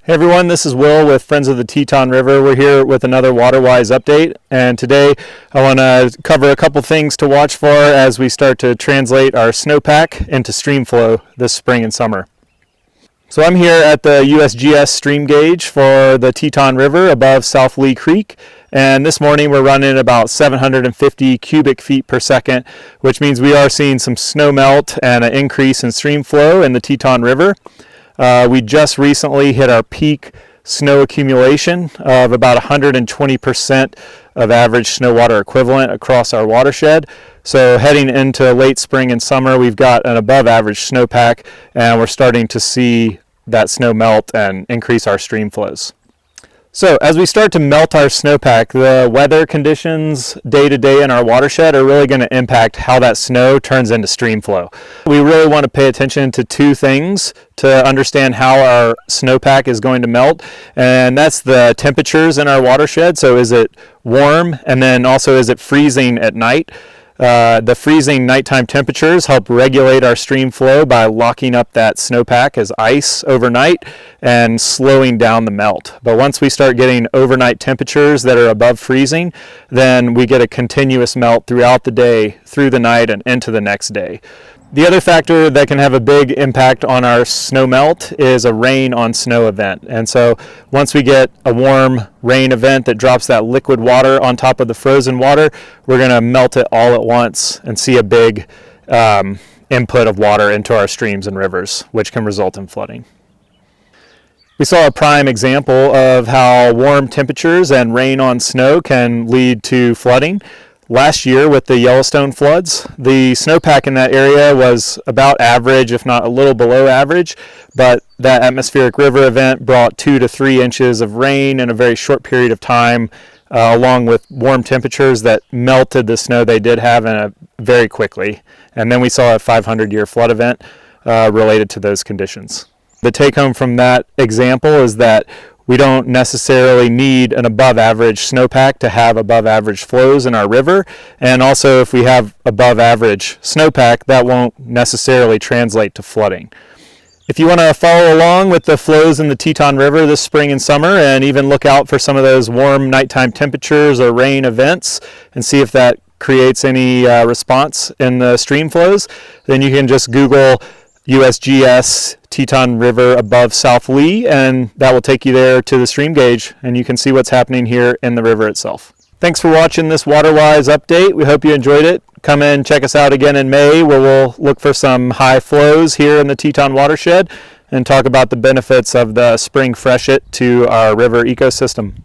Hey everyone, this is Will with Friends of the Teton River. We're here with another WaterWise update, and today I want to cover a couple things to watch for as we start to translate our snowpack into Streamflow this spring and summer. So I'm here at the USGS stream gauge for the Teton River above South Leigh Creek, and this morning we're running about 750 cubic feet per second, which means we are seeing some snow melt and an increase in stream flow in the Teton River. We just recently hit our peak snow accumulation of about 120% of average snow water equivalent across our watershed. So heading into late spring and summer, we've got an above average snowpack, and we're starting to see that snow melt and increase our stream flows. So as we start to melt our snowpack, the weather conditions day to day in our watershed are really going to impact how that snow turns into stream flow. We really want to pay attention to two things to understand how our snowpack is going to melt, and that's the temperatures in our watershed. So is it warm, and then also is it freezing at night? The freezing nighttime temperatures help regulate our stream flow by locking up that snowpack as ice overnight and slowing down the melt. But once we start getting overnight temperatures that are above freezing, then we get a continuous melt throughout the day, through the night, and into the next day. The other factor that can have a big impact on our snow melt is a rain on snow event. And so once we get a warm rain event that drops that liquid water on top of the frozen water, we're going to melt it all at once and see a big input of water into our streams and rivers, which can result in flooding. We saw a prime example of how warm temperatures and rain on snow can lead to flooding. Last year with the Yellowstone floods, the snowpack in that area was about average, if not a little below average, but that atmospheric river event brought 2 to 3 inches of rain in a very short period of time, along with warm temperatures that melted the snow they did have very quickly. And then we saw a 500-year flood event related to those conditions. The take home from that example is that we don't necessarily need an above average snowpack to have above average flows in our river. And also if we have above average snowpack, that won't necessarily translate to flooding. If you want to follow along with the flows in the Teton River this spring and summer, and even look out for some of those warm nighttime temperatures or rain events and see if that creates any response in the stream flows, then you can just Google USGS Teton River above South Leigh, and that will take you there to the stream gauge, and you can see what's happening here in the river itself. Thanks for watching this WaterWise update. We hope you enjoyed it. Come in, check us out again in May, where we'll look for some high flows here in the Teton watershed and talk about the benefits of the spring freshet to our river ecosystem.